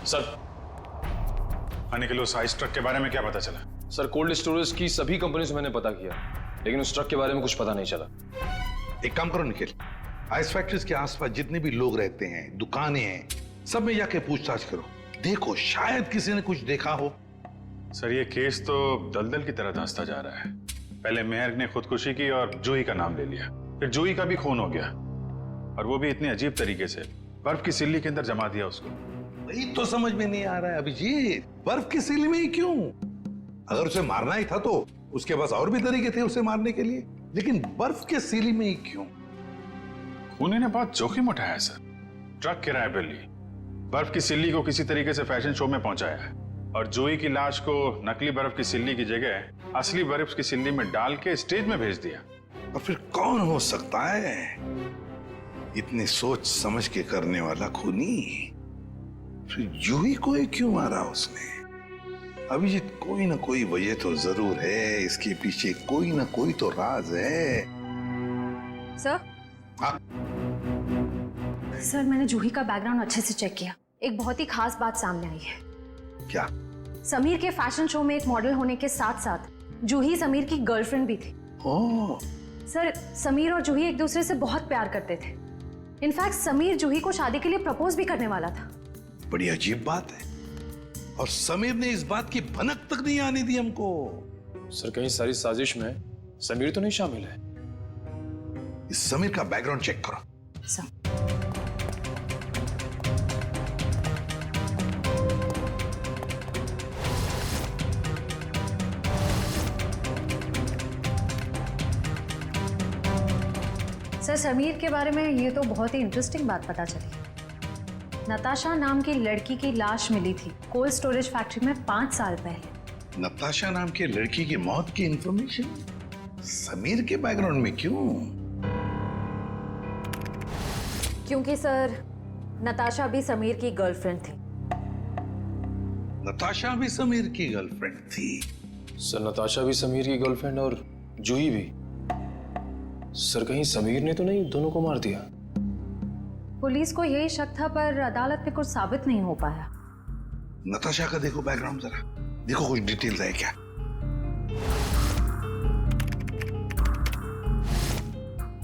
Sir, आने के लिए उस आइस ट्रक के बारे में क्या पता चला? सर कोल्ड स्टोरेज की सभी कंपनी से मैंने पता किया, लेकिन उस ट्रक के बारे में कुछ पता नहीं चला। एक काम करो निखिल, आइस फैक्ट्रीज के आसपास जितने भी लोग रहते हैं, दुकानें हैं, सब में जाके पूछताछ करो। देखो शायद किसी ने कुछ देखा हो। सर ये केस तो दलदल की तरह धंसता जा रहा है। पहले मेहर ने खुदकुशी की और जूही का नाम ले लिया, फिर जूही का भी खून हो गया, और वो भी इतनी अजीब तरीके से। बर्फ की सिल्ली के अंदर जमा दिया उसको। वही तो समझ में नहीं आ रहा है अभिजीत, बर्फ की सिल्ली में ही क्यों? अगर उसे मारना ही था तो उसके पास और भी तरीके थे उसे मारने के लिए, लेकिन बर्फ के सिल्ली में ही क्यों? खूनी ने बहुत जोखिम उठाया है सर। ट्रक किराए पर ली, बर्फ की सिल्ली को किसी तरीके से फैशन शो में पहुंचाया है, और जूही की लाश को नकली बर्फ की सिल्ली की जगह असली बर्फ की सिल्ली में डाल के स्टेज में भेज दिया। और फिर कौन हो सकता है इतनी सोच समझ के करने वाला खूनी? फिर जूही को ही क्यों मारा उसने? अभिजीत कोई ना कोई वजह तो जरूर है, इसके पीछे कोई ना कोई तो राज है। सर, हाँ? सर मैंने जूही का बैकग्राउंड अच्छे से चेक किया। एक बहुत ही खास बात सामने आई है। क्या? समीर के फैशन शो में एक मॉडल होने के साथ साथ जूही समीर की गर्लफ्रेंड भी थी। ओह, सर समीर और जूही एक दूसरे से बहुत प्यार करते थे। इनफैक्ट समीर जूही को शादी के लिए प्रपोज भी करने वाला था। बड़ी अजीब बात है, और समीर ने इस बात की भनक तक नहीं आने दी हमको। सर कहीं सारी साजिश में समीर तो नहीं शामिल है? इस समीर का बैकग्राउंड चेक करो। सर समीर के बारे में ये तो बहुत ही इंटरेस्टिंग बात पता चली। नताशा नाम की लड़की की लाश मिली थी कोल्ड स्टोरेज फैक्ट्री में 5 साल पहले। नताशा नाम के लड़की की मौत की इंफॉर्मेशन समीर के बैकग्राउंड में क्यों? क्योंकि सर नताशा भी समीर की गर्लफ्रेंड थी। नताशा भी समीर की गर्लफ्रेंड थी? सर नताशा भी समीर की गर्लफ्रेंड और जूही भी। सर कहीं समीर ने तो नहीं दोनों को मार दिया? पुलिस को यही शक था, पर अदालत में कुछ साबित नहीं हो पाया। नताशा का देखो बैकग्राउंड जरा, देखो कुछ डिटेल्स है क्या?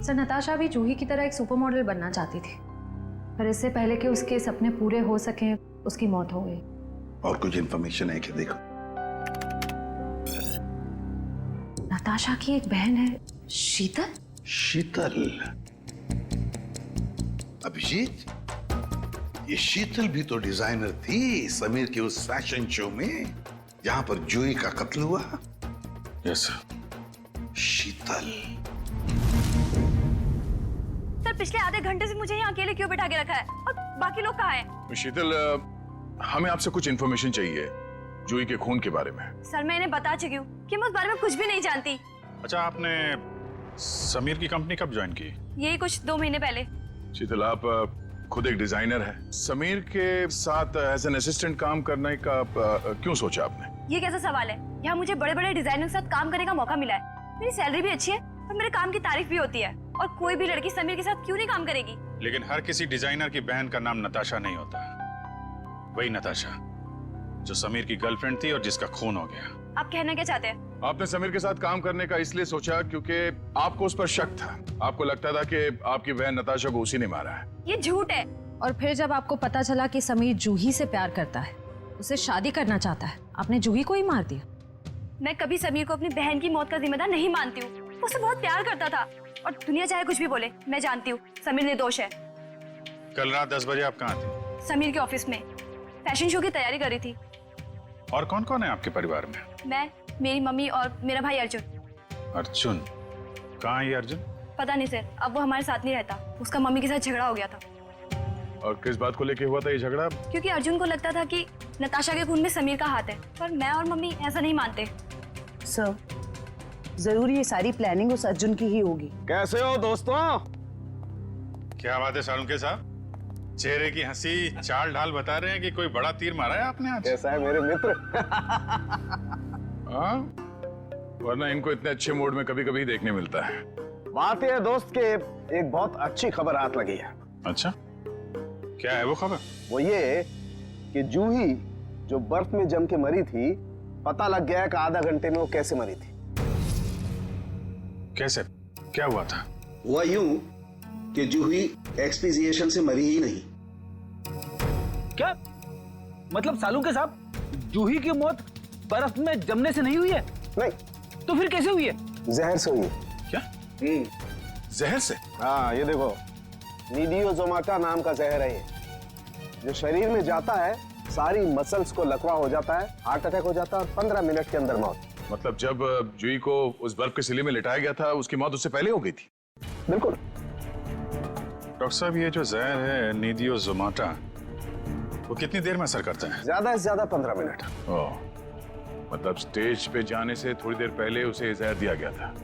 सर नताशा भी जूही की तरह एक सुपर मॉडल बनना चाहती थी, पर इससे पहले कि उसके सपने पूरे हो सके उसकी मौत हो गई। और कुछ इंफॉर्मेशन है क्या? देखो, नताशा की एक बहन है शीतल। शीतल? अभिजीत, ये शीतल भी तो डिजाइनर थी समीर के उस फैशन शो में जहां पर जूही का कत्ल हुआ। Yes sir. शीतल। सर पिछले आधे घंटे से मुझे यहाँ अकेले क्यों बिठा के रखा है, और बाकी लोग कहाँ हैं? शीतल, हमें आपसे कुछ इन्फॉर्मेशन चाहिए जूही के खून के बारे में। सर मैं इन्हें बता चुकी हूँ कि मैं उस बारे में कुछ भी नहीं जानती। अच्छा, आपने समीर की कंपनी कब ज्वाइन की? यही कुछ 2 महीने पहले। शीतल, आप खुद एक डिजाइनर हैं, समीर के साथ एज एन असिस्टेंट काम करने का क्यों सोचा आपने? ये कैसा सवाल है? यहाँ मुझे बड़े बड़े डिजाइनर के साथ काम करने का मौका मिला है, मेरी सैलरी भी अच्छी है और मेरे काम की तारीफ भी होती है, और कोई भी लड़की समीर के साथ क्यों नहीं काम करेगी? लेकिन हर किसी डिजाइनर की बहन का नाम नताशा नहीं होता। वही नताशा जो समीर की गर्लफ्रेंड थी और जिसका खून हो गया। आप कहना क्या चाहते हैं? आपने समीर के साथ काम करने का इसलिए सोचा क्योंकि आपको उस पर शक था, आपको लगता था कि आपकी बहन नताशा को उसी ने मारा है। ये झूठ है। और फिर जब आपको पता चला कि समीर जूही से प्यार करता है, उसे शादी करना चाहता है, आपने जूही को ही मार दिया। मैं कभी समीर को अपनी बहन की मौत का जिम्मेदार नहीं मानती हूँ। वो उससे बहुत प्यार करता था, और दुनिया चाहे कुछ भी बोले, मैं जानती हूँ समीर निर्दोष है। कल रात 10 बजे आप कहाँ थे? समीर के ऑफिस में फैशन शो की तैयारी कर रही थी। और कौन कौन है आपके परिवार में? मैं, मेरी मम्मी और मेरा भाई अर्जुन। अर्जुन? कहाँ है ये अर्जुन? पता नहीं सर, अब वो हमारे साथ नहीं रहता। उसका मम्मी के साथ झगड़ा हो गया था। और किस बात को लेके हुआ था ये झगड़ा? क्योंकि अर्जुन को लगता था कि नताशा के खून में समीर का हाथ है, पर मैं और मम्मी ऐसा नहीं मानते। सर, जरूर ये सारी प्लानिंग उस अर्जुन की ही होगी। कैसे हो दोस्तों? क्या बात है सारुंके साहब, चेहरे की हंसी चाल ढाल बता रहे हैं कि कोई बड़ा तीर मारा है आपने आज। कैसा है मेरे मित्र? हाँ, वरना इनको इतने अच्छे मूड में कभी कभी देखने मिलता है। बात यह है दोस्त के एक बहुत अच्छी खबर हाथ लगी है। अच्छा, क्या है वो खबर? वो ये कि जूही जो बर्फ में जम के मरी थी, पता लग गया कि आधा घंटे में वो कैसे मरी थी। कैसे? क्या हुआ था? हुआ यूं कि जूही एक्सपीजिएशन से मरी ही नहीं। क्या मतलब सालूके साहब, जूही की मौत बर्फ में जमने से नहीं हुई है? नहीं। तो फिर कैसे हुई है? जहर से हुई। क्या? जहर से? हाँ, ये देखो, नीडियोजोमाटा नाम का जहर है ये, जो शरीर में जाता है सारी मसल्स को लकवा हो जाता है, हार्ट अटैक हो जाता है और 15 मिनट के अंदर मौत। मतलब जब जूही को उस बर्फ के सिले में लिटाया गया था, उसकी मौत उससे पहले हो गई थी? बिल्कुल। डॉक्टर साहब, ये जो जहर है नीडियोजोमाटा, वो कितनी देर में असर करता है? ज्यादा से ज्यादा 15 मिनट। ओह, मतलब स्टेज पे जाने से थोड़ी देर पहले उसे जहर दिया गया था।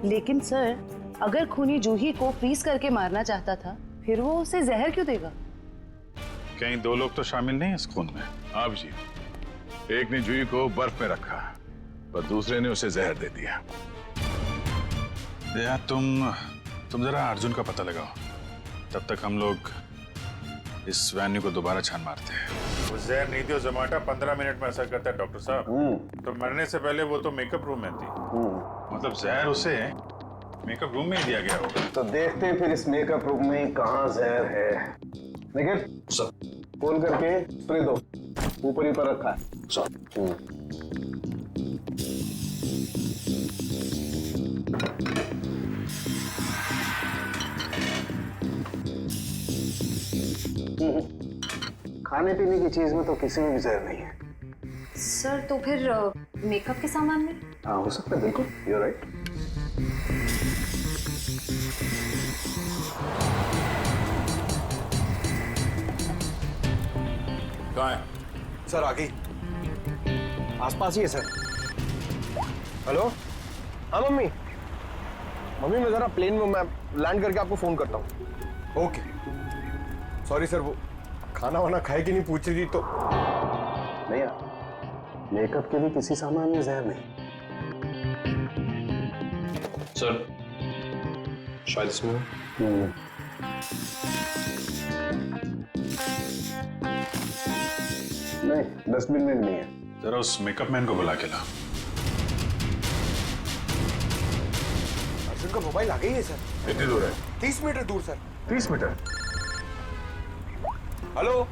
लेकिन सर, अगर खूनी जूही को फ्रीज करके मारना चाहता था, फिर वो उसे जहर क्यों देगा? कहीं 2 लोग तो शामिल नहीं है इस खून में? आप जी, एक ने जूही को बर्फ में रखा पर दूसरे ने उसे जहर दे दिया। यार तुम जरा अर्जुन का पता लगाओ, तब तक हम लोग इस वैन्यू को दोबारा छान मारते हैं। वो जहर नीडियोजोमाटा 15 मिनट में असर करता है डॉक्टर साहब। तो मरने से पहले वो तो मेकअप रूम में थी। मतलब जहर उसे मेकअप रूम में ही दिया गया होगा। तो देखते हैं फिर इस मेकअप रूम में कहाँ जहर है। लेकिन खोल करके स्प्रे दो, ऊपर ही पर रखा है। खाने पीने की चीज में तो किसी में भी जहर नहीं है। सर तो फिर मेकअप के सामान में? हाँ, हो सकता है, बिल्कुल, यू राइट। कहाँ है? सर आगे आसपास ही है सर। हेलो, हाँ मम्मी। मम्मी मैं जरा प्लेन में मैं लैंड करके आपको फोन करता हूँ। ओके। सॉरी सर, वो खाना वाना खाए कि नहीं पूछ रही थी तो। नहीं यार, मेकअप के लिए किसी सामान में जहर नहीं। सर शायद इसमें नहीं, डस्टबिन में भी नहीं है। जरा उस मेकअप मैन को बुला के ला। अर्जुन का मोबाइल आ गई है सर। कितनी दूर है? 30 मीटर दूर sir. 30 metre? Hello,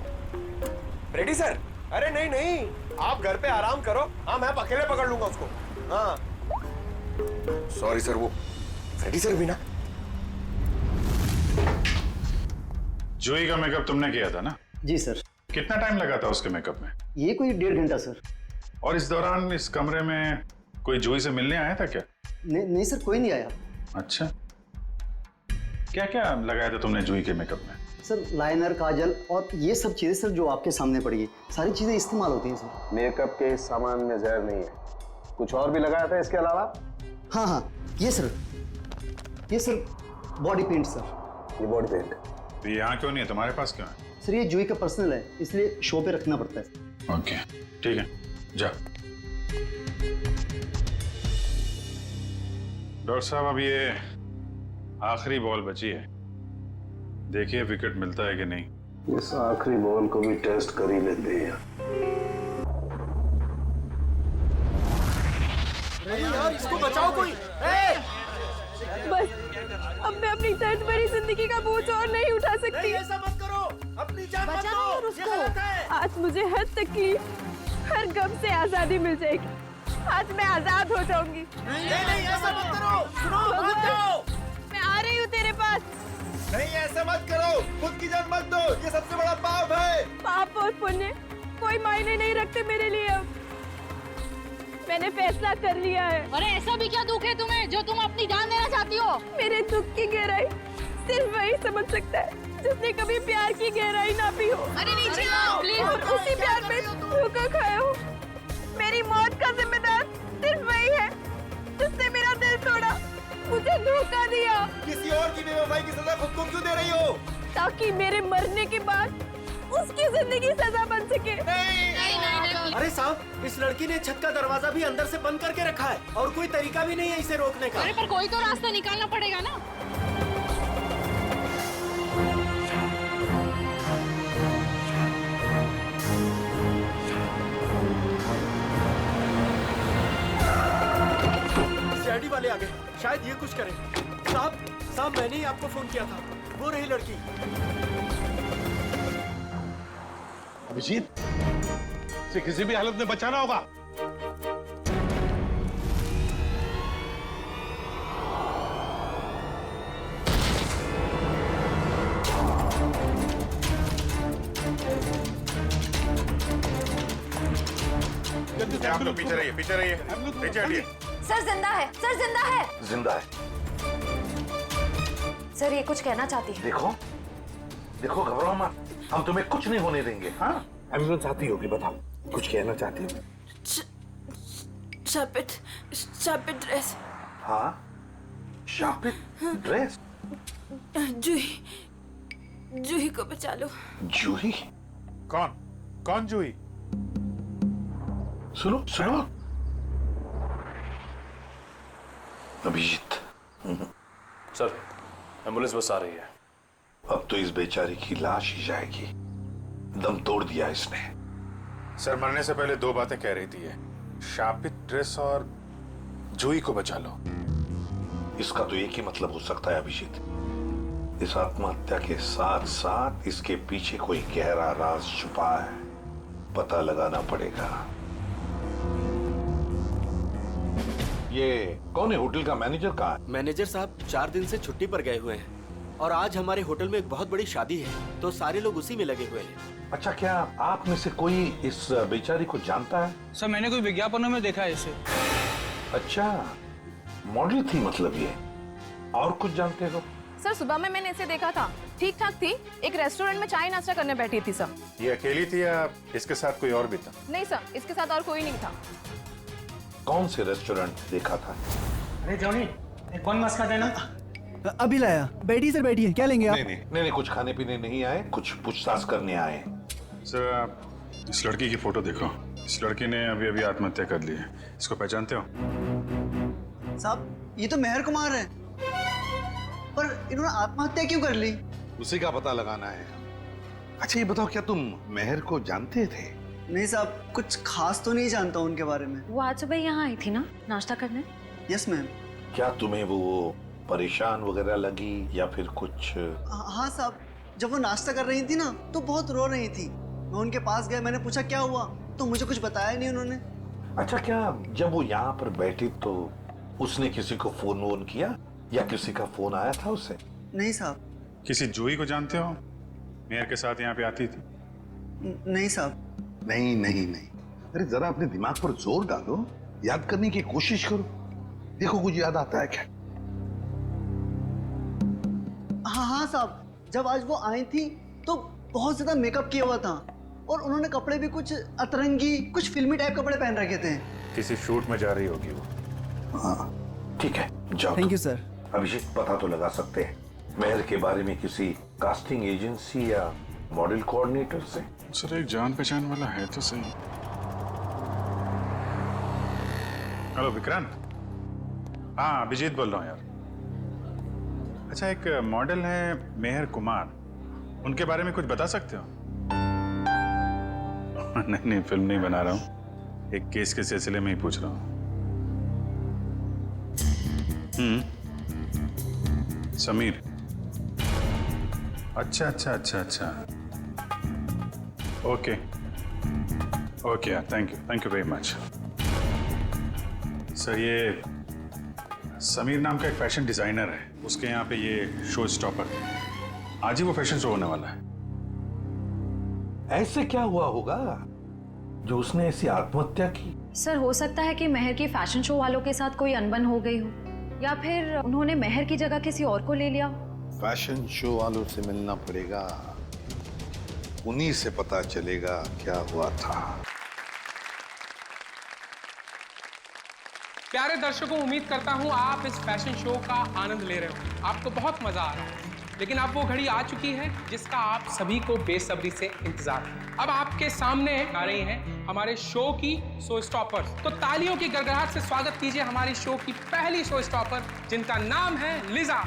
ready sir? अरे नहीं नहीं, आप घर पे आराम करो। हाँ, मैं अकेले पकड़ लूंगा उसको। हाँ सॉरी सर, वो रेडी सर भी ना। जूही का मेकअप तुमने किया था ना? जी सर। कितना टाइम लगा था उसके मेकअप में? ये कोई 1.5 घंटा सर। और इस दौरान इस कमरे में कोई जूही से मिलने आया था क्या? नहीं सर, कोई नहीं आया। अच्छा, क्या क्या लगाया था तुमने जूही के मेकअप में? सर लाइनर, काजल और ये सब चीजें सर जो आपके सामने पड़ी है, सारी चीजें इस्तेमाल होती हैं सर। मेकअप के इस सामान में जहर नहीं है। कुछ और भी लगाया था इसके अलावा? हाँ, ये सर बॉडी पेंट सर। ये बॉडी पेंट तो ये यहाँ क्यों नहीं है, तुम्हारे पास क्यों है? सर ये जूही का पर्सनल है, इसलिए शो पे रखना पड़ता है। ओके, ठीक है, जा। डॉक्टर साहब, अब ये आखिरी बॉल बची है, देखिए विकेट मिलता है कि नहीं। इस आखिरी बॉल को भी टेस्ट कर ही लेते हैं। यार, इसको बचाओ कोई। बस अब मैं अपनी दर्द भरी जिंदगी का बोझ और नहीं उठा सकती। ऐसा मत करो, अपनी जान मत दो। ये गलत है। आज मुझे हर तकलीफ, हर गम से आजादी मिल जाएगी। आज मैं आजाद हो जाऊंगी। नहीं, ऐसा मत करो। सुनो, मान जाओ। मैं आ रही हूँ तेरे पास। नहीं, ऐसा मत करो, खुद की जान मत दो, ये सबसे बड़ा पाप है। पाप और पुण्य कोई मायने नहीं रखते मेरे लिए। अब मैंने फैसला कर लिया है। अरे ऐसा भी क्या दुख है तुम्हें जो तुम अपनी जान देना चाहती हो? मेरे दुख की गहराई सिर्फ वही समझ सकता है जिसने कभी प्यार की गहराई ना पी हो। अरे नीचे आओ प्लीज। और उसी प्यार में धोखा खाया हो। मेरी मौत का जिम्मेदार सिर्फ वही है जिसने मेरा दिल तोड़ा, मुझे धोखा दिया। किसी और की बेवफाई की सजा खुद को क्यों दे रही हो? ताकि मेरे मरने के बाद उसकी जिंदगी सजा बन सके। नहीं। अरे साहब, इस लड़की ने छत का दरवाजा भी अंदर से बंद करके रखा है और कोई तरीका भी नहीं है इसे रोकने का। अरे पर कोई तो रास्ता निकालना पड़ेगा ना। सिक्योरिटी वाले आ गए, शायद ये कुछ करें। साहब मैंने ही आपको फोन किया था, वो रही लड़की। अभिजीत, इसे किसी भी हालत में बचाना होगा। आप लोग पीछे रहिए, पीछे हटिए। सर जिंदा है, सर जिंदा है। जिंदा है। सर ये कुछ कहना चाहती है। देखो घबराओ मत, हम तुम्हें कुछ नहीं होने देंगे। हाँ, एम्बुलेंस आती होगी, बताओ कुछ कहना चाहती हो? शापित ड्रेस। हाँ, शापित ड्रेस। जूही को बचा लो। जूही? कौन जूही? सुनो अभिजीत। सर, एम्बुलेंस बस आ रही है। अब तो इस बेचारी की लाश ही जाएगी, दम तोड़ दिया इसने। सर मरने से पहले दो बातें कह रही थी ये, शापित ड्रेस और जूही को बचा लो। इसका तो एक ही मतलब हो सकता है अभिजीत, इस आत्महत्या के साथ साथ इसके पीछे कोई गहरा राज छुपा है, पता लगाना पड़ेगा। ये कौन है? होटल का मैनेजर कहाँ है? मैनेजर साहब 4 दिन से छुट्टी पर गए हुए हैं और आज हमारे होटल में एक बहुत बड़ी शादी है, तो सारे लोग उसी में लगे हुए हैं। अच्छा, क्या आप में से कोई इस बेचारी को जानता है? सर मैंने कोई विज्ञापनों में देखा है इसे। अच्छा, मॉडल थी मतलब ये। और कुछ जानते हो? सर सुबह में मैंने इसे देखा था, ठीक ठाक थी, एक रेस्टोरेंट में चाय नाश्ता करने बैठी थी सर। ये अकेली थी या इसके साथ कोई और भी था? नहीं सर, इसके साथ और कोई नहीं था। कौन से रेस्टोरेंट देखा था? अरे जॉनी, कौन मस्का देना? अभी लाया। बैठिए सर, बैठिए। क्या लेंगे आप? नहीं, कुछ खाने पीने नहीं आए, कुछ पूछताछ करने आए। सर आप इस लड़की की फोटो देखो, इस लड़की ने अभी अभी आत्महत्या कर ली है। इसको पहचानते हो? साहब ये तो मेहर कुमार है, पर इन्होंने आत्महत्या क्यों कर ली? उसी का पता लगाना है। अच्छा ये बताओ, क्या तुम मेहर को जानते थे? नहीं साहब, कुछ खास तो नहीं जानता उनके बारे में। वो आज सुबह यहाँ आई थी ना नाश्ता करने? Yes ma'am. क्या तुम्हें वो परेशान वगैरह लगी या फिर कुछ? हाँ साहब, जब वो नाश्ता कर रही थी ना तो बहुत रो रही थी। मैं उनके पास गया, मैंने पूछा क्या हुआ, तो मुझे कुछ बताया नहीं उन्होंने। अच्छा, क्या जब वो यहाँ पर बैठी तो उसने किसी को फोन वोन किया या किसी का फोन आया था उसे? नहीं साहब। किसी जूही को जानते हो? मेयर के साथ यहाँ पे आती थी? नहीं साहब। नहीं। अरे जरा अपने दिमाग पर जोर डालो, याद करने की कोशिश करो, देखो कुछ याद आता है क्या? हाँ साहब, जब आज वो आई थी तो बहुत ज्यादा मेकअप किया हुआ था और उन्होंने कपड़े भी कुछ अतरंगी, कुछ फिल्मी टाइप कपड़े पहन रखे थे। किसी शूट में जा रही होगी वो। हाँ ठीक है, जाओ। Thank you sir. अभिषेक, पता तो लगा सकते हैं मेहर के बारे में किसी कास्टिंग एजेंसी या मॉडल कोऑर्डिनेटर से? सर एक जान पहचान वाला है तो सही। हेलो विक्रांत। हाँ अभिजीत बोल रहा हूँ यार। अच्छा एक मॉडल है मेहर कुमार, उनके बारे में कुछ बता सकते हो? नहीं फिल्म नहीं बना रहा हूँ, एक केस के सिलसिले में ही पूछ रहा हूँ। समीर। अच्छा। Okay thank you very much. Sir ये समीर नाम का एक फैशन डिजाइनर है, उसके यहाँ पे ये शो स्टॉपर है। आज ही वो फैशन शो होने वाला है। ऐसे क्या हुआ होगा जो उसने ऐसी आत्महत्या की? सर हो सकता है कि मेहर की फैशन शो वालों के साथ कोई अनबन हो गई हो, या फिर उन्होंने मेहर की जगह किसी और को ले लिया हो। फैशन शो वालों से मिलना पड़ेगा, उन्हीं से पता चलेगा क्या हुआ था। प्यारे दर्शकों, उम्मीद करता हूं आप इस फैशन शो का आनंद ले रहे हो, आपको बहुत मजा आ रहा है। लेकिन अब वो घड़ी आ चुकी है जिसका आप सभी को बेसब्री से इंतजार है। अब आपके सामने आ रही हैं हमारे शो की शो स्टॉपर्स। तो तालियों की गड़गड़ाहट से स्वागत कीजिए हमारी शो की पहली शो स्टॉपर, जिनका नाम है लिजा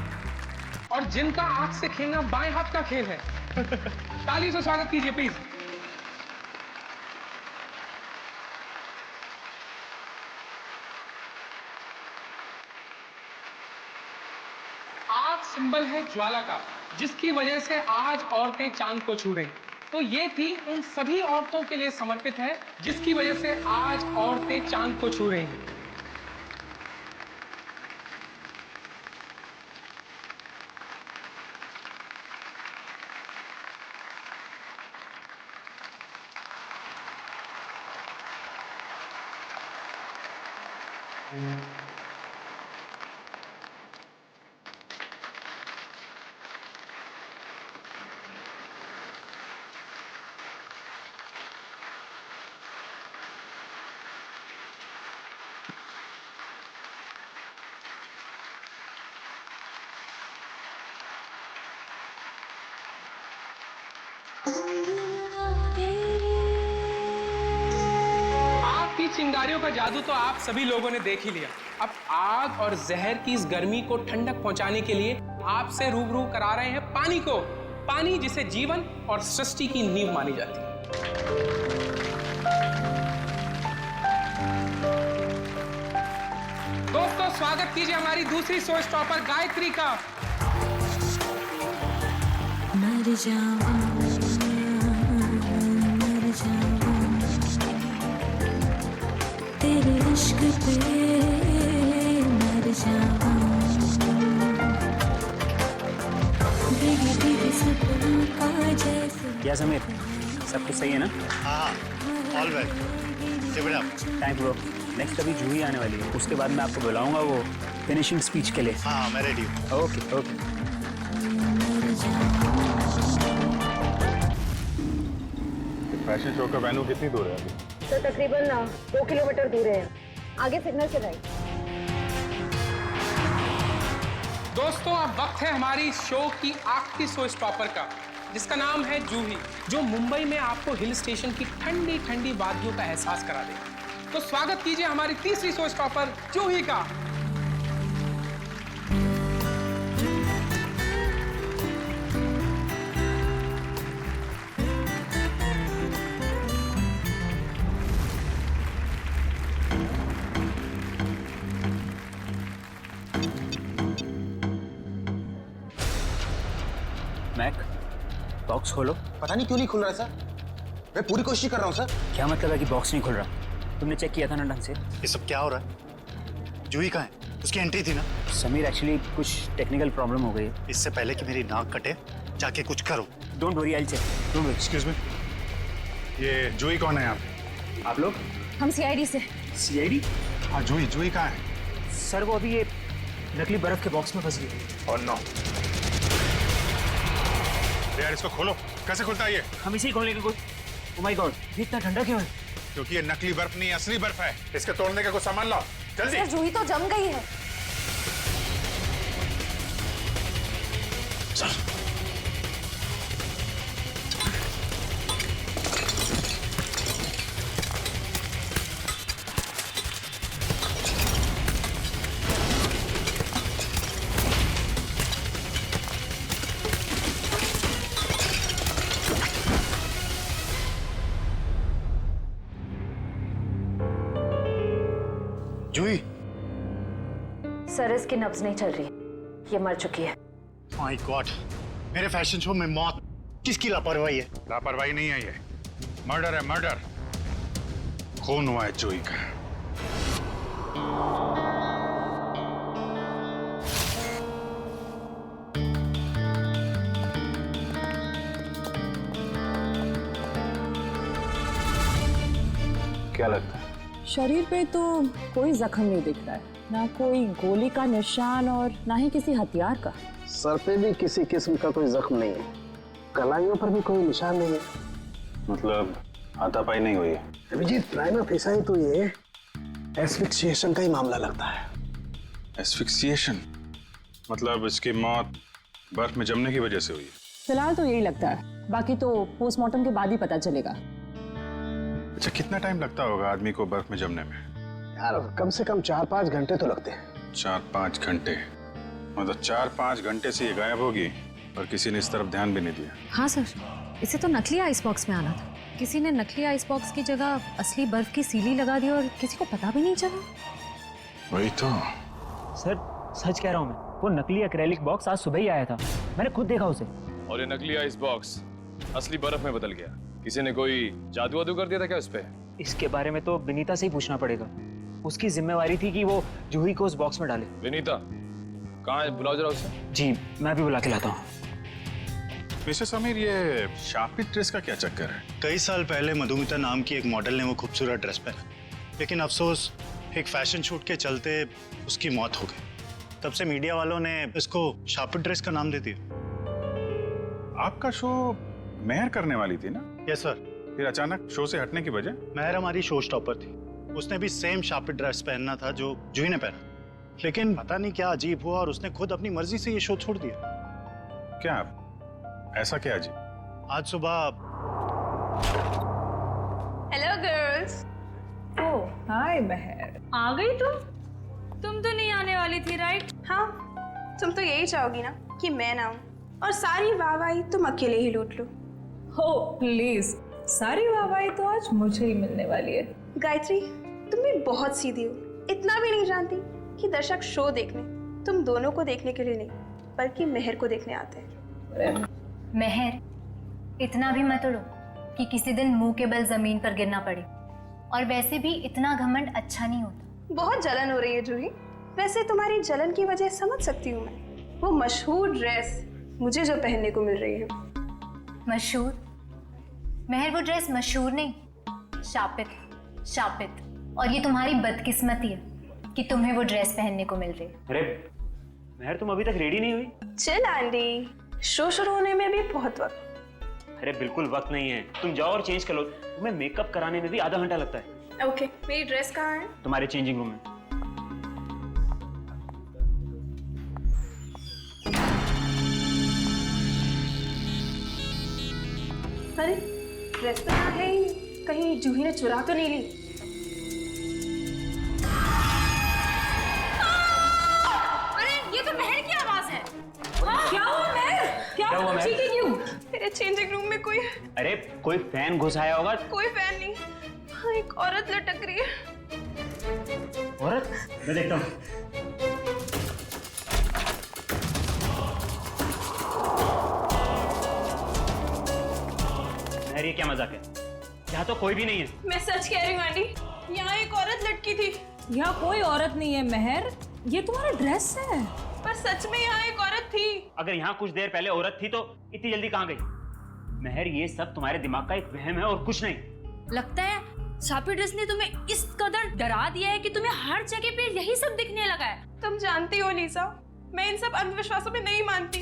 और जिनका आज से खेलना बाएं हाथ का खेल है। तालियों से स्वागत कीजिए प्लीज। सिंबल है ज्वाला का, जिसकी वजह से आज औरतें चांद को छू रही। तो ये थी उन सभी औरतों के लिए समर्पित है जिसकी वजह से आज औरतें चांद को छू रही हैं। आग की चिंगारियों का जादू तो आप सभी लोगों ने देख ही लिया। अब आग और जहर की इस गर्मी को ठंडक पहुंचाने के लिए आपसे रूबरू करा रहे हैं पानी को, पानी जिसे जीवन और सृष्टि की नींव मानी जाती है। दोस्तों स्वागत कीजिए हमारी दूसरी शो स्टॉपर गायत्री का। मर जाऊं, मर जाऊं, तेरे इश्क पे मर जाऊं, भीगे भीगे सपनों का जैसे। क्या समीर, सब कुछ सही है ना? हाँ, all well, give it up. Thank you. Next अभी जूही आने वाली है, उसके बाद मैं आपको बुलाऊंगा वो फिनिशिंग स्पीच के लिए। हाँ, मैं रेडी हूँ। Okay okay. फैशन शो का वेन्यू कितनी दूर है अभी? सर तकरीबन 2 किलोमीटर दूर है, आगे सिग्नल से राइट। दोस्तों अब वक्त है हमारी शो की आखिरी शो स्टॉपर का, जिसका नाम है जूही, जो मुंबई में आपको हिल स्टेशन की ठंडी ठंडी वादियों का एहसास करा देगा। तो स्वागत कीजिए हमारी तीसरी शो स्टॉपर जूही का। मैक, बॉक्स खोलो। पता नहीं क्यों नहीं खुल रहा है सर, मैं पूरी कोशिश कर रहा हूँ सर। क्या मतलब है कि बॉक्स नहीं खुल रहा? तुमने चेक किया था ना ढंग से? ये सब क्या हो रहा है? जूही कहाँ है? उसकी एंट्री थी ना। समीर एक्चुअली कुछ टेक्निकल प्रॉब्लम हो गई है। इससे पहले कि मेरी नाक कटे जाके कुछ करो। Don't worry, I will check. Don't worry. Excuse me, ये जूही कौन है यहाँ पे? आप लोग? हम सीआईडी से। सीआईडी? हाँ, जूही कहाँ है? सर वो अभी ये नकली बर्फ के बॉक्स में फंस गई। और नो यार, इसको खोलो। कैसे खुलता है ये? हम इसी खोलेंगे कुछ। ओह माय गॉड, ये इतना ठंडा क्यों है? क्योंकि ये नकली बर्फ नहीं, असली बर्फ है। इसके तोड़ने का कुछ सामान लाओ जल्दी। सर जूही तो जम गई है। चल। जूही? सर इसकी नब्ज नहीं चल रही, ये मर चुकी है। माय गॉड, मेरे फैशन शो में मौत। किसकी लापरवाही है? लापरवाही नहीं है, ये मर्डर है, मर्डर। खून हुआ है जूही का। क्या लगता है? शरीर पे तो कोई जख्म नहीं दिख रहा है, ना कोई गोली का निशान और ना ही किसी हथियार का। सर पे भी किसी किस्म का कोई जख्म नहीं है, कलाइयों पर भी कोई निशान नहीं है। मतलब हाथापाई नहीं हुई है? अभिजीत, प्राइमा फेसा ही तो ये एस्फिक्सिएशन का ही मामला लगता है। एस्फिक्सिएशन? मतलब इसकी मौत बर्फ में जमने की वजह से हुई है? फिलहाल तो यही लगता है, बाकी तो पोस्टमार्टम के बाद ही पता चलेगा। अच्छा, कितना टाइम लगता होगा आदमी को बर्फ में जमने में? यार कम से कम 4-5 घंटे तो लगते हैं। 4-5 घंटे? मतलब 4-5 घंटे से ये गायब होगी और किसी ने इस तरफ ध्यान भी नहीं दिया। हाँ सर, इसे तो नकली आइस बॉक्स में आना था। किसी ने नकली आइस बॉक्स की जगह असली बर्फ की सीली लगा दी और किसी को पता भी नहीं चला। वही तो। सर सच कह रहा हूँ मैं, वो नकली एक्रेलिक बॉक्स आज सुबह ही आया था, मैंने खुद देखा उसे। और ये नकली आइस बॉक्स असली बर्फ में बदल गया। किसी ने कोई जादू वादू कर दिया था क्या उस पे? इसके बारे में तो विनीता से ही पूछना पड़ेगा। उसकी जिम्मेवारी थी कि वो जूही को उस बॉक्स में डाले। विनीता कहाँ है? बुलाओ जरा उसे। जी मैं भी बुला के लाता हूँ। मिस्टर समीर, ये शापित ड्रेस का क्या चक्कर है? कई साल पहले मधुमिता नाम की एक मॉडल ने वो खूबसूरत ड्रेस पहना, लेकिन अफसोस एक फैशन शूट के चलते उसकी मौत हो गई। तब से मीडिया वालों ने इसको शापित ड्रेस का नाम दे दिया। आपका शो मेहर करने वाली थी ना? Yes sir. फिर अचानक शो से हटने की वजह? मेहर हमारी शो स्टॉपर थी, उसने भी सेम शापित ड्रेस पहनना था जो जूही ने पहना, लेकिन पता नहीं क्या अजीब हुआ और उसने खुद अपनी मर्जी से ये शो छोड़ दिया। क्या ऐसा क्या अजीब? आज सुबह। Hello girls. ओह हाय महर, आ गई तुम तो नहीं आने वाली थी राइट? हाँ, तुम तो यही चाहोगी ना कि मैं ना आऊं और सारी वाहवाही तुम अकेले ही लूट लो। हो प्लीज, सारी वाहवाही तो आज मुझे ही मिलने वाली है। गायत्री, तुम भी बहुत सीधी हो। इतना भी नहीं जानती कि दर्शक शो देखने तुम दोनों को देखने के लिए नहीं बल्कि मेहर को देखने आते हैं। मेहर, इतना भी मत उड़ो कि किसी दिन मुंह के बल जमीन पर गिरना पड़े। और वैसे भी इतना घमंड अच्छा नहीं होता। बहुत जलन हो रही है जूही। वैसे तुम्हारी जलन की वजह समझ सकती हूँ मैं। वो मशहूर ड्रेस मुझे जो पहनने को मिल रही है। मशहूर? मेहर, वो ड्रेस मशहूर नहीं, शापित। शापित। और ये तुम्हारी बदकिस्मती है कि तुम्हें वो ड्रेस पहनने को मिल रही है। अरे मेहर, तुम अभी तक रेडी नहीं हुई? चिल आंटी, शो शुरू होने में भी बहुत वक्त। अरे बिल्कुल वक्त नहीं है, तुम जाओ और चेंज कर लो। तुम्हें मेकअप कराने में भी आधा घंटा लगता है। ओके, मेरी ड्रेस कहाँ है? तुम्हारे चेंजिंग रूम में। अरे ड्रेस तो यहाँ है ही नहीं। कहीं जूही ने चुरा तो नहीं ली? अरे ये तो मेहर की आवाज है। क्या हुआ मेहर? क्या हुआ मेहर? चीखी क्यों? मेरे चेंजिंग रूम में कोई अरे कोई फैन घुस आया होगा। कोई फैन नहीं, हाँ, एक औरत लटक रही है। औरत? मैं देखता हूँ। मेहर, ये क्या मजाक है? यहाँ तो कोई भी नहीं है। मैं सच कह रही हूँ आंटी, यहाँ एक औरत लटकी थी। यहाँ कोई औरत नहीं है मेहर, ये तुम्हारा ड्रेस है। पर सच में यहाँ एक औरत थी। अगर यहाँ कुछ देर पहले औरत थी तो इतनी जल्दी कहाँ गई? मेहर, ये सब तुम्हारे दिमाग का एक वहम है और कुछ नहीं। लगता है शापित ड्रेस ने तुम्हें इस कदर डरा दिया है कि तुम्हें हर जगह पे यही सब दिखने लगा है। तुम जानती हो लीसा, मैं इन सब अंधविश्वासों में नहीं मानती,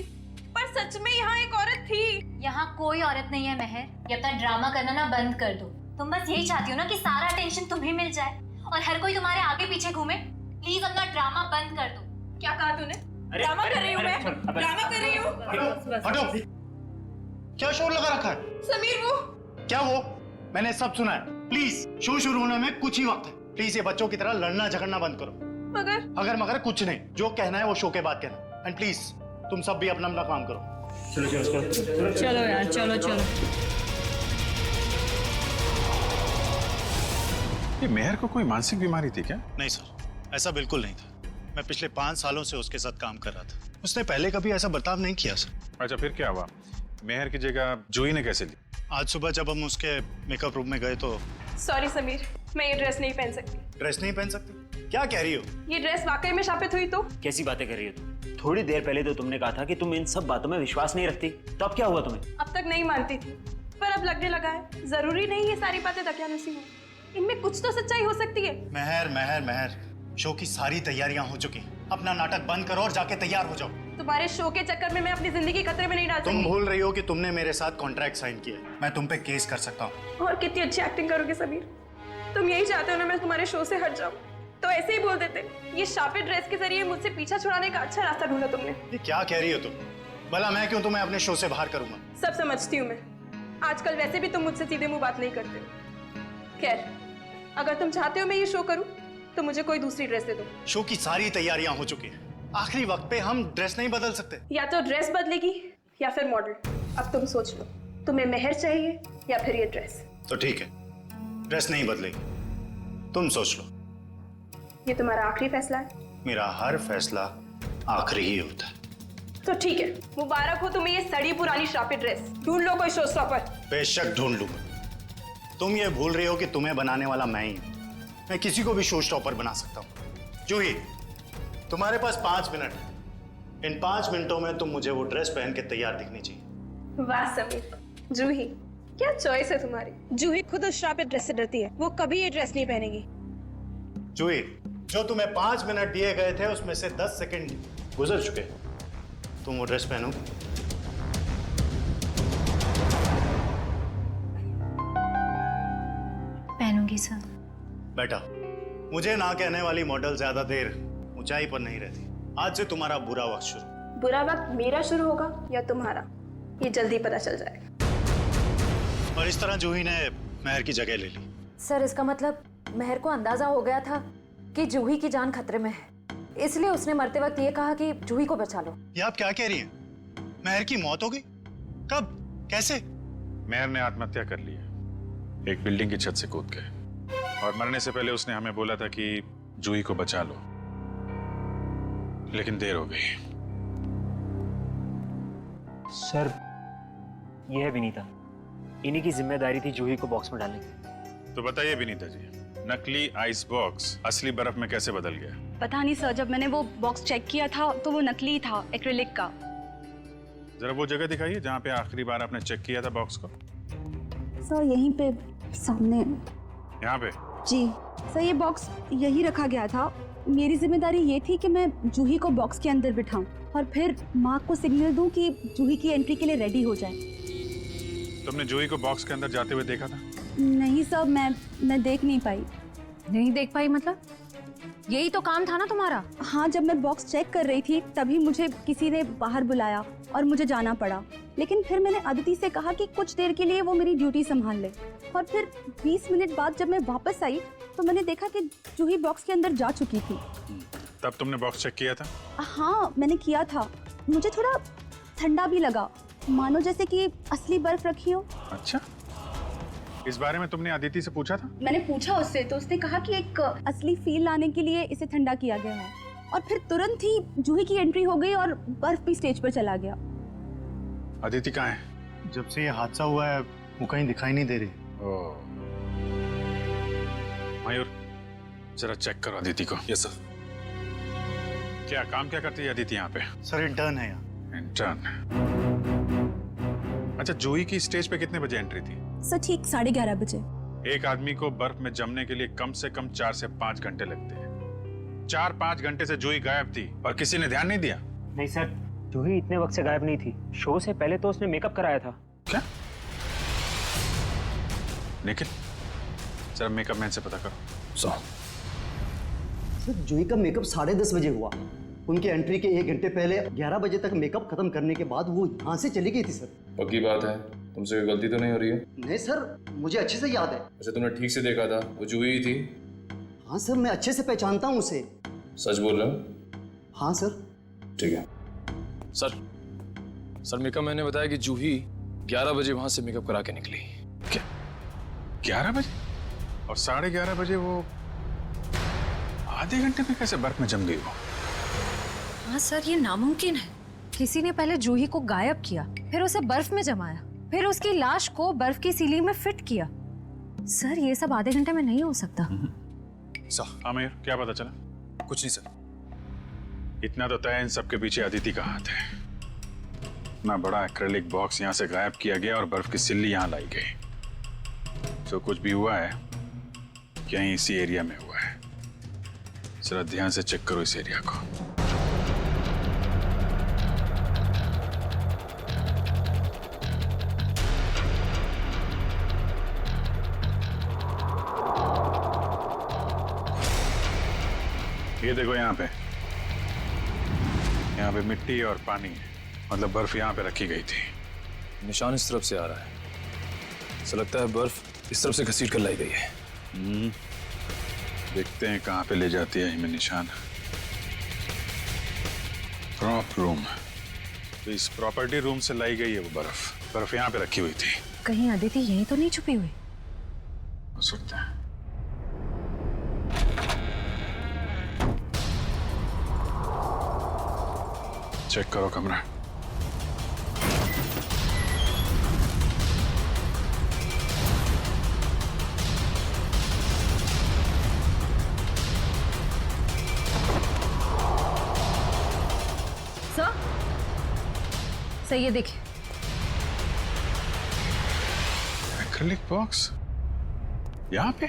पर सच में यहाँ एक औरत थी। यहाँ कोई औरत नहीं है मेहर, ये अपना ड्रामा करना ना बंद कर दो। तुम बस यही चाहती हो ना कि सारा अटेंशन तुम्हें मिल जाए और हर कोई तुम्हारे आगे पीछे घूमे। प्लीज अपना ड्रामा बंद कर दो। क्या कहा तूने? ड्रामा कर रही हूँ मैं? ड्रामा कर रही हूँ? हटो! क्या शोर लगा रखा है? समीर, वो क्या वो? मैंने सब सुना है। प्लीज, शो शुरू होने में कुछ ही वक्त है। प्लीज ये बच्चों की तरह लड़ना झगड़ना बंद करो। मगर मगर कुछ नहीं, जो कहना है वो शो के बाद कहना। एंड प्लीज तुम सब भी अपना अपना काम करो। चलो यार, चलो चलो। ये मेहर को कोई मानसिक बीमारी थी क्या? नहीं सर, ऐसा बिल्कुल नहीं था। मैं पिछले 5 सालों से उसके साथ काम कर रहा था। उसने पहले कभी ऐसा बर्ताव नहीं किया सर। अच्छा, फिर क्या हुआ? मेहर की जगह जूही ने कैसे ली? आज सुबह जब हम उसके मेकअप रूम में गए तो। सॉरी समीर, मैं ये ड्रेस नहीं पहन सकती। ड्रेस नहीं पहन सकती? क्या कह रही हो? ये ड्रेस वाकई में शापित हुई तो? कैसी बातें कर रही हो तुम? थोड़ी देर पहले तो तुमने कहा था कि तुम इन सब बातों में विश्वास नहीं रखती, तो अब क्या हुआ तुम्हें? अब तक नहीं मानती थी, पर अब लगने लगा है जरूरी नहीं ये सारी बातें दकियानुसी हो। इनमें कुछ तो सच्चाई हो सकती है। मेहर मेहर मेहर, शो की सारी तैयारियां हो चुकी हैं। अपना नाटक बंद करो और जाके तैयार हो जाओ। तुम्हारे शो के चक्कर में मैं अपनी जिंदगी खतरे में नहीं डाल सकती। तुम भूल रही हो कि तुमने मेरे साथ कॉन्ट्रैक्ट साइन किया है। मैं तुम पे केस कर सकता हूँ। और कितनी अच्छी एक्टिंग करोगे समीर। तुम यही चाहते हो ना मैं तुम्हारे शो से हट जाऊं, तो ऐसे ही बोल देते। ये शापित ड्रेस के जरिए मुझसे पीछा छुड़ाने का अच्छा रास्ता ढूंढा तुमने। ये क्या कह रही हो तुम? भला मैं क्यों तुम्हें अपने शो से बाहर करूंगा? सब समझती हूँ मैं। आजकल वैसे भी तुम मुझसे सीधे मुंह बात नहीं करते हो। खैर, अगर तुम चाहते हो मैं ये शो करूं, तो मुझे कोई दूसरी ड्रेस दे दो। शो की सारी तैयारियां हो चुकी हैं। आखिरी वक्त पे हम ड्रेस नहीं बदल सकते। या तो ड्रेस बदलेगी या फिर मॉडल। अब तुम सोच लो, तुम्हें मेहर चाहिए या फिर ये ड्रेस? तो ठीक है, ड्रेस नहीं बदलेगी, तुम सोच लो। ये तुम्हारा आखिरी फैसला है? मेरा हर फैसला आखिरी ही होता है। तो ठीक है, मुबारक हो तुम्हें ये सड़ी पुरानी श्रापित ड्रेस। ढूंढ लो कोई शो स्टॉपर। बेशक ढूंढ लूंगा। तुम ये भूल रही हो कि तुम्हें बनाने वाला मैं ही हूं। मैं किसी को भी शो स्टॉपर बना सकता हूं। जूही, तुम्हारे पास 5 मिनट है। इन 5 मिनटों में तुम मुझे वो ड्रेस पहन के तैयार दिखनी चाहिए। वाह समीर, जूही क्या चॉइस है तुम्हारी। जूही खुद उस श्रापित ड्रेस से डरती है, वो कभी ये ड्रेस नहीं पहनेगी। जूही, जो तुम्हें 5 मिनट दिए गए थे उसमें से 10 सेकंड गुजर चुके। तुम वो ड्रेस पहनोगे? पहनूंगी सर। बेटा, मुझे ना कहने वाली मॉडल ज्यादा देर ऊंचाई पर नहीं रहती। आज से तुम्हारा बुरा वक्त शुरू। बुरा वक्त मेरा शुरू होगा या तुम्हारा, ये जल्दी पता चल जाएगा। और इस तरह जूही ने महर की जगह ले ली। सर इसका मतलब महर को अंदाजा हो गया था कि जूही की जान खतरे में है, इसलिए उसने मरते वक्त ये कहा कि जूही को बचा लो। ये आप क्या कह रही हैं? महर की मौत हो गई? कब? कैसे? महर ने आत्महत्या कर ली है, एक बिल्डिंग की छत से कूद के। और मरने से पहले उसने हमें बोला था कि जूही को बचा लो, लेकिन देर हो गई। सर, ये है विनीता। इन्हीं की जिम्मेदारी थी जूही को बॉक्स में डालने की। तो बताइए विनीता जी, नकली आइस बॉक्स असली बर्फ में कैसे बदल गया? पता नहीं सर, जब मैंने वो बॉक्स चेक किया था तो वो नकली था, एक्रिलिक का। जरा वो जगह दिखाइए जहाँ पे आखिरी बार आपने चेक किया था बॉक्स को। सर यहीं पे सामने। यहाँ पे? जी सर, ये बॉक्स यही रखा गया था। मेरी जिम्मेदारी ये थी कि मैं जूही को बॉक्स के अंदर बिठाऊं और फिर माँ को सिग्नल दूं कि जूही की एंट्री के लिए रेडी हो जाए। तुमने जूही को बॉक्स के अंदर जाते हुए देखा था? नहीं सर, मैं देख नहीं पाई। नहीं देख पाई मतलब? यही तो काम था ना तुम्हारा। हाँ, जब मैं बॉक्स चेक कर रही थी तभी मुझे किसी ने बाहर बुलाया और मुझे जाना पड़ा। लेकिन फिर मैंने अदिति से कहा कि कुछ देर के लिए वो मेरी ड्यूटी संभाल ले। और फिर 20 मिनट बाद जब मैं वापस आई तो मैंने देखा कि जूही बॉक्स के अंदर जा चुकी थी। तब तुमने बॉक्स चेक किया था? हाँ, मैंने किया था। मुझे थोड़ा ठंडा भी लगा, मानो जैसे कि असली बर्फ रखी हो। अच्छा, इस बारे में तुमने अदिति से पूछा था? मैंने पूछा उससे, तो उसने कहा कि एक असली फील लाने के लिए इसे ठंडा किया गया है। और फिर तुरंत ही जूही की एंट्री हो गई और बर्फ भी स्टेज पर चला गया। अदिति कहाँ है? जब से ये हादसा हुआ है वो कहीं दिखाई नहीं दे रही। मयूर, जरा चेक करो अदिति को। Yes sir. क्या काम क्या करती है अदिति यहाँ पे? सर इंटर्न है यहाँ। इंटर्न? अच्छा, जूही की स्टेज पे कितने बजे एंट्री थी? सर ठीक 11:30 बजे। एक आदमी को बर्फ में जमने के लिए कम से कम 4 से 5 घंटे लगते हैं। 4-5 घंटे से जूही गायब थी और किसी ने ध्यान नहीं दिया। नहीं सर, जूही इतने वक्त से गायब नहीं थी। शो से पहले तो उसने मेकअप कराया था। क्या? निखिल, जरा मेकअप मैन से पता करो। सर, जूही का मेकअप 10:30 बजे हुआ। उनकी एंट्री के 1 घंटे पहले 11 बजे तक मेकअप खत्म करने के बाद वो यहाँ से चली गई थी सर। पक्की बात है? तुमसे कोई गलती तो नहीं हो रही है? नहीं सर, मुझे अच्छे से याद है। अच्छा, तुमने ठीक से देखा था? वो जूही ही थी? हाँ सर, मैं अच्छे से पहचानता हूँ उसे। सच बोल रहे हो? हाँ सर। ठीक है। सर मेकअप मैंने बताया कि जूही 11 बजे वहां से मेकअप करा के निकली। क्या 11 बजे? और 11:30 बजे वो आधे घंटे में कैसे बर्फ में जम गई वो? हाँ सर, ये नामुमकिन है। किसी ने पहले जूही को गायब किया, फिर उसे बर्फ में जमाया, फिर उसकी लाश को बर्फ की सीलिंग में फिट किया। सर ये सब आधे घंटे में नहीं हो सकता। हाँ मयूर, क्या पता चला? कुछ नहीं सर। इतना तो तय इन सबके पीछे अदिति का हाथ है। इतना बड़ा एक्रेलिक बॉक्स यहाँ से गायब किया गया और बर्फ की सिल्ली यहाँ लाई गई। जो कुछ भी हुआ है यहीं इसी एरिया में हुआ है। जरा ध्यान से चेक करो इस एरिया को। ये देखो, यहाँ पे मिट्टी और पानी है, मतलब बर्फ यहाँ पे रखी गई थी। निशान इस तरफ से आ रहा है। ऐसा लगता है बर्फ इस तरफ से घसीट कर लाई गई है। देखते हैं कहाँ पे ले जाती है हमें निशान। Prop room. तो इस प्रॉपर्टी रूम से लाई गई है वो बर्फ यहाँ पे रखी हुई थी। कहीं अदिति यहीं तो नहीं छुपी हुई? हो सकता है। चेक करो कमरा। सर सही है, देखिए। एक्रिलिक बॉक्स यहाँ पे।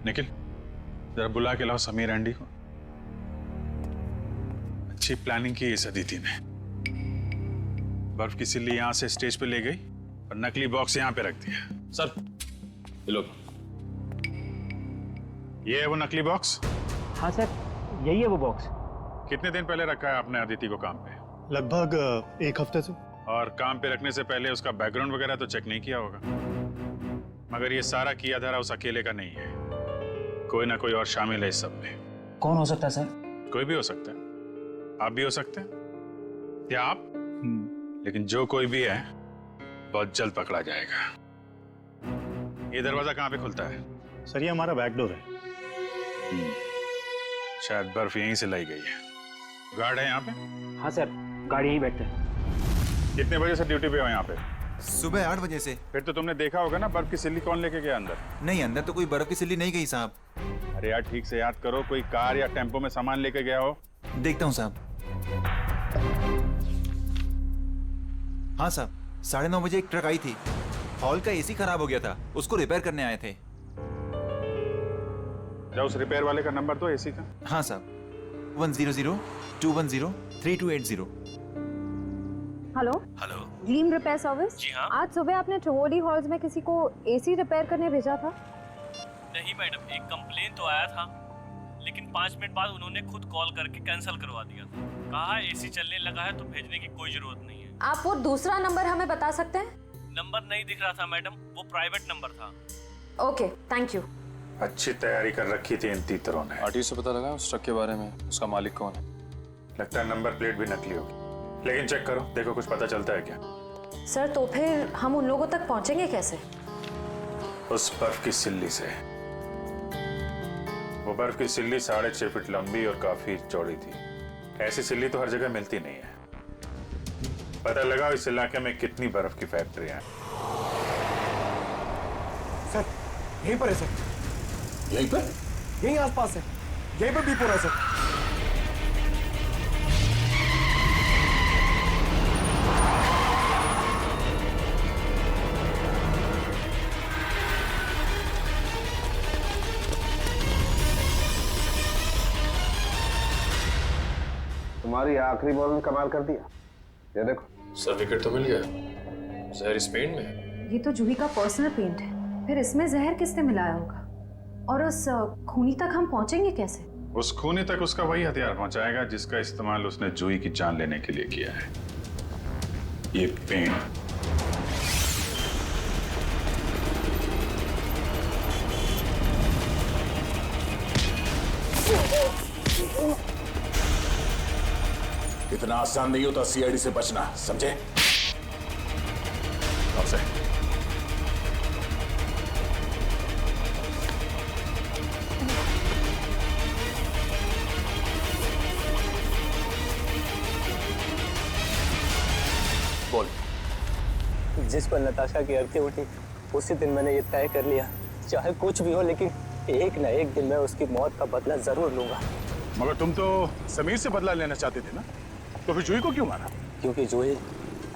निखिल, जरा बुला के लाओ समीर एंडी को। अच्छी प्लानिंग की इस अदिति ने। बर्फ की सिल्ली यहां से स्टेज पे ले गई और नकली बॉक्स यहां पे रख दिया। सर लो, ये है वो नकली बॉक्स? हाँ सर, यही है वो बॉक्स। कितने दिन पहले रखा है आपने अदिति को काम पे? लगभग 1 हफ्ते से। और काम पे रखने से पहले उसका बैकग्राउंड वगैरह तो चेक नहीं किया होगा? मगर ये सारा किया धरा उस अकेले का नहीं है, कोई ना कोई और शामिल है इस सब में। कौन हो सकता है सर? कोई भी हो सकता है, आप भी हो सकते हैं, या आप। लेकिन जो कोई भी है बहुत जल्द पकड़ा जाएगा। ये दरवाजा कहाँ पे खुलता है? सर ये हमारा बैक डोर है। शायद बर्फ यहीं से लाई गई है। गार्ड है यहाँ पे? हाँ सर, गाड़ी यहीं बैठते हैं। कितने बजे से ड्यूटी पे हो यहाँ पे? सुबह 8 बजे से। फिर तो तुमने देखा होगा ना, बर्फ की सिल्ली कौन लेके गया अंदर? नहीं, अंदर तो कोई बर्फ की सिल्ली नहीं गई साहब। अरे यार ठीक से याद करो, कोई कार या टेम्पो में सामान लेके गया हो? देखता हूँ साहब। हाँ साहब, 9:30 बजे एक ट्रक आई थी। हॉल का एसी खराब हो गया था, उसको रिपेयर करने आए थे। जाओ उस रिपेयर वाले का नंबर दो एसी का। हाँ साहब, 100-210-3280। Hello hello, Gleam repair service. जी हाँ। आज सुबह आपने ट्रोली हॉल्स में किसी को एसी रिपेयर करने भेजा था? नहीं मैडम, एक कंप्लेन तो आया था, लेकिन 5 मिनट बाद उन्होंने खुद कॉल करके कैंसिल करवा दिया था। कहा एसी चलने लगा है तो भेजने की कोई जरूरत नहीं है। आप वो दूसरा नंबर हमें बता सकते हैं? नंबर नहीं दिख रहा था मैडम, वो प्राइवेट नंबर था। Okay, thank you. अच्छी तैयारी कर रखी थी इन तीतरों ने। आरटीओ से पता लगा उस ट्रक के बारे में, उसका मालिक कौन है? लगता है नंबर प्लेट भी नकली होगी, लेकिन चेक करो, देखो कुछ पता चलता है क्या? सर तो फिर हम उन लोगों तक पहुंचेंगे कैसे? उस बर्फ की सिल्ली से। वो बर्फ की सिल्ली 6.5 फीट लंबी और काफी चौड़ी थी। ऐसी सिल्ली तो हर जगह मिलती नहीं है। पता लगा इस इलाके में कितनी बर्फ की फैक्ट्रियां हैं। सर यहीं पर है सर। यहीं पर? यहीं आसपास है, यहीं पर डीपो है सर। तुम्हारी आखिरी बॉल ने कमाल कर दिया। ये देखो सर, विकेट तो मिल गया। जहर इस पेंट में? ये तो जूही का पर्सनल पेंट है, फिर इसमें जहर किसने मिलाया होगा? और उस खूनी तक हम पहुंचेंगे कैसे? उस खूनी तक उसका वही हथियार पहुंचाएगा जिसका इस्तेमाल उसने जूही की जान लेने के लिए किया है, ये पेंट। इतना आसान नहीं होता सीआईडी से बचना, समझे? आपसे बोल। जिस पर नताशा की अर्थी उठी, उसी दिन मैंने ये तय कर लिया, चाहे कुछ भी हो, लेकिन एक न एक दिन मैं उसकी मौत का बदला जरूर लूंगा। मगर तुम तो समीर से बदला लेना चाहते थे ना, तो फिर जूही को क्यों मारा? क्योंकि जूही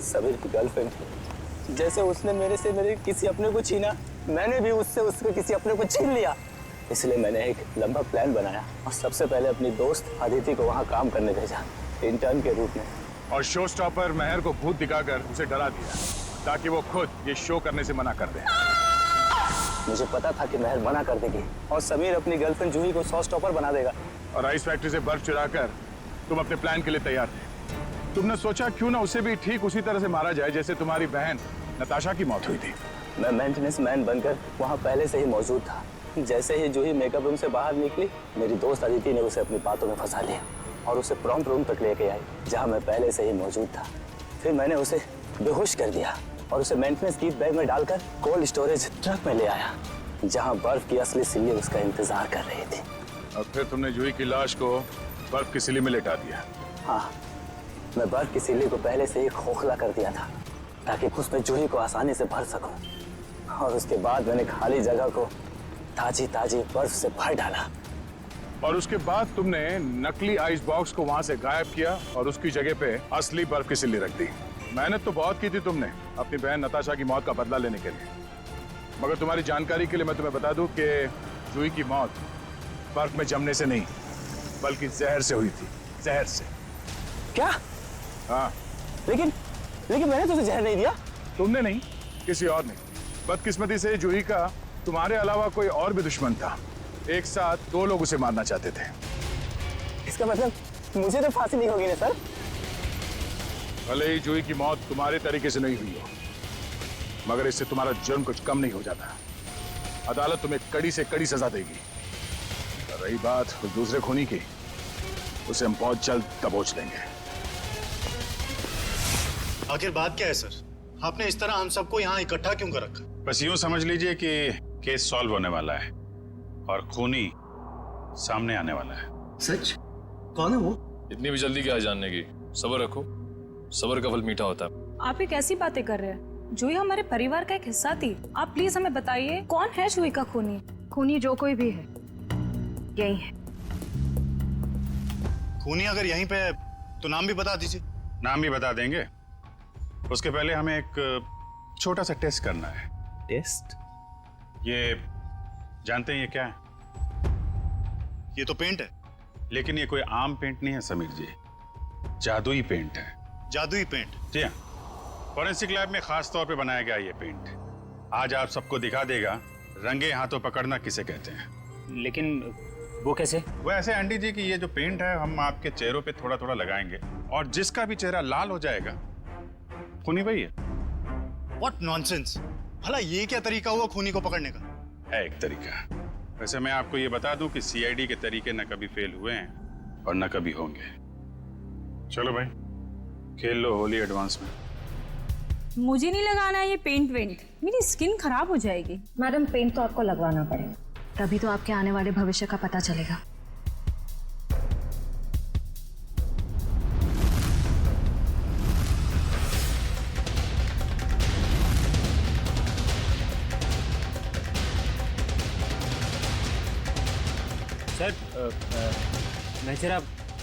समीर की गर्लफ्रेंड थी। जैसे उसने मेरे से मेरे किसी अपने को छीना, मैंने भी उससे उसके किसी अपने को छीन लिया। इसलिए मैंने एक लंबा प्लान बनाया और सबसे पहले अपनी दोस्त अदिति को वहाँ काम करने भेजा, इंटर्न के रूप में। और शो स्टॉपर महर को भूत दिखाकर उसे डरा दिया ताकि वो खुद ये शो करने से मना कर दे। मुझे पता था कि महर मना कर देगी और समीर अपनी गर्लफ्रेंड जूही को शो स्टॉपर बना देगा। और आइस फैक्ट्री से बर्फ चुराकर तुम अपने प्लान के लिए तैयार थे। तुमने सोचा क्यों ना उसे भी ठीक उसी तरह से मारा जाए जैसे तुम्हारी बहन नताशा की मौत हुई थी। मैं मेंटेनेंस मैन बनकर वहाँ पहले से ही मौजूद था। जैसे ही जूही मेकअप रूम से बाहर निकली, मेरी दोस्त अदिति ने उसे अपनी बातों में फंसा लिया और उसे प्रॉम्प्ट रूम तक लेके आई, जहाँ मैं पहले से ही मौजूद था। फिर मैंने उसे बेहोश कर दिया और उसे मेंटेनेंस गिफ्ट बैग में डालकर कोल्ड स्टोरेज ट्रक में ले आया, जहाँ बर्फ की असली सिल्ली उसका इंतजार कर रही थी। और फिर तुमने जूही की लाश को बर्फ की सिली में लेटा दिया। हाँ, मैं बर्फ की सिल्ली को पहले से ही खोखला कर दिया था ताकि उसमें जूही को आसानी से भर सकूं। और उसके बाद मैंने खाली जगह को ताजी ताजी बर्फ से भर डाला। और उसके बाद तुमने नकली आइस बॉक्स को वहां से गायब किया और उसकी जगह पे असली बर्फ की सिल्ली रख दी। मेहनत तो बहुत की थी तुमने अपनी बहन नताशा की मौत का बदला लेने के लिए, मगर तुम्हारी जानकारी के लिए मैं तुम्हें बता दूं कि जूही की मौत बर्फ में जमने से नहीं बल्कि जहर से हुई थी। जहर से। क्या? हाँ। लेकिन मैंने तुझे जहर नहीं दिया। तुमने नहीं, किसी और ने। बदकिस्मती से जूही का तुम्हारे अलावा कोई और भी दुश्मन था। एक साथ 2 लोग उसे मारना चाहते थे। इसका मतलब मुझे तो फांसी नहीं होगी ना सर? भले ही जूही की मौत तुम्हारे तरीके से नहीं हुई हो, मगर इससे तुम्हारा जुर्म कुछ कम नहीं हो जाता। अदालत तुम्हें कड़ी से कड़ी सजा देगी। रही बात उस दूसरे खूनी की, उसे हम बहुत जल्द दबोच लेंगे। आखिर बात क्या है सर? आपने इस तरह हम सबको यहाँ इकट्ठा क्यों कर रखा? बस यूं समझ लीजिए कि केस सॉल्व होने वाला है और खूनी सामने आने वाला है। सच? कौन है वो? इतनी भी जल्दी क्या है जानने की? सब्र रखो, सब्र का फल मीठा होता है। आप ये कैसी बातें कर रहे हैं? जूही हमारे परिवार का एक हिस्सा थी। आप प्लीज हमें बताइए कौन है जूही का खूनी? खूनी जो कोई भी है यही है। खूनी अगर यहीं पे है तो नाम भी बता दीजिए। नाम भी बता देंगे, उसके पहले हमें एक छोटा सा टेस्ट करना है। टेस्ट? ये जानते हैं ये क्या है? ये तो पेंट है। लेकिन ये कोई आम पेंट नहीं है समीर जी, जादुई पेंट है। जादुई पेंट? जी हाँ, फॉरेंसिक लैब में खास तौर पे बनाया गया ये पेंट। आज आप सबको दिखा देगा रंगे हाथों पकड़ना किसे कहते हैं। लेकिन वो कैसे? वो ऐसे आंटी जी कि ये जो पेंट है हम आपके चेहरों पे थोड़ा थोड़ा लगाएंगे और जिसका भी चेहरा लाल हो जाएगा खूनी वही है। What nonsense! भला ये क्या तरीका हुआ खूनी को पकड़ने का? है एक तरीका। वैसे मैं आपको ये बता दूं कि सीआईडी के तरीके न कभी फेल हुए हैं और न कभी होंगे। चलो भाई खेल लो होली एडवांस में। मुझे नहीं लगाना है ये पेंट वेंट, मेरी स्किन खराब हो जाएगी। मैडम पेंट तो आपको लगवाना पड़ेगा, तभी तो आपके आने वाले भविष्य का पता चलेगा। सर मैं जरा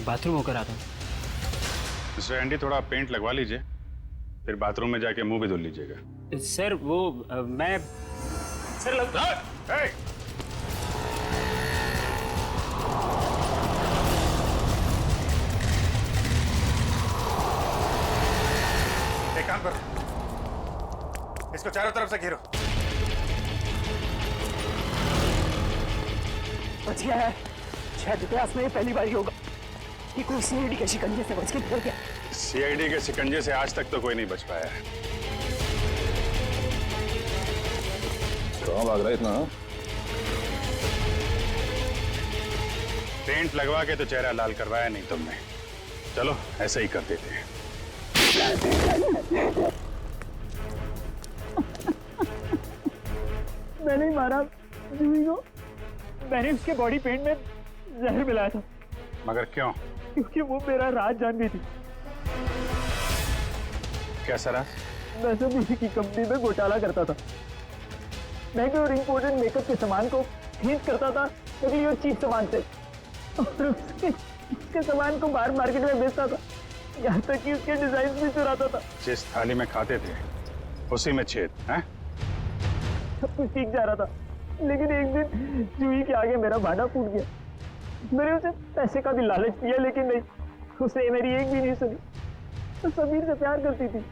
बाथरूम होकर आता हूँ। मिस्टर एंडी थोड़ा पेंट लगवा लीजिए, फिर बाथरूम में जाके मुंह भी धुल लीजिएगा। सर वो मैं सर एक काम करो, इसको चारों तरफ से घेरो। बच गया है। शायद इतिहास में ये पहली बार ही होगा कि कोई सीआईडी के शिकंजे से बच के निकल गया। सीआईडी के शिकंजे से आज तक तो कोई नहीं बच पाया है। कहाँ भाग रहा है इतना? पेंट लगवा के तो चेहरा लाल करवाया नहीं तुमने। चलो ऐसे ही कर देते हैं। मैंने ही मारा जूही को। मैंने उसके बॉडी पेंट में जहर मिलाया था। मगर क्यों? क्योंकि वो मेरा राज जान गई थी। कैसा राज? मैं सब उसी की कंपनी में घोटाला करता था। महंगे और इम्पोर्टेंट मेकअप के सामान को खरीद करता था नकली और चीप सामान से, और उसके सामान को बाहर मार्केट में बेचता था, यहाँ तक कि उसके डिजाइन भी चुराता था। जिस थाली में खाते थे उसी में छेद है? सब कुछ ठीक जा रहा था, लेकिन एक दिन जूही के आगे मेरा भांडा फूट गया। मैंने उसे पैसे का भी लालच दिया, लेकिन नहीं, उसने मेरी एक भी नहीं सुनी। तो समीर से प्यार करती थी,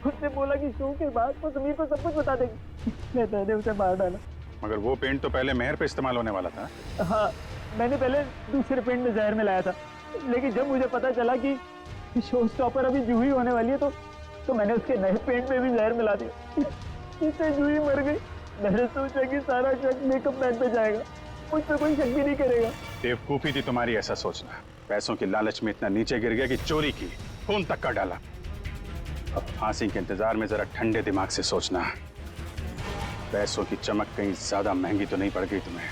उसने बोला कि शो के बाद वो समीर को सब कुछ बता देगी। मैंने उसे मार डाला। मगर वो पेंट तो पहले मेहर पे इस्तेमाल होने वाला था। हाँ, मैंने पहले दूसरे पेंट में जहर मिलाया था, लेकिन जब मुझे पता चला कि शो स्टॉपर अभी जूही होने वाली है तो मैंने उसके नए पेंट में भी जहर मिला दिया। इससे जूही मर गई। मैंने सोचा कि सारा शक मेकअप मैन पे जाएगा, मुझ पर कोई शक भी नहीं करेगा। बेवकूफी थी तुम्हारी ऐसा सोचना। पैसों की लालच में इतना नीचे गिर गया कि चोरी की, खून तक का डाला। अब फांसी के इंतजार में जरा ठंडे दिमाग से सोचना। पैसों की चमक कहीं ज्यादा महंगी तो नहीं पड़ गई तुम्हें?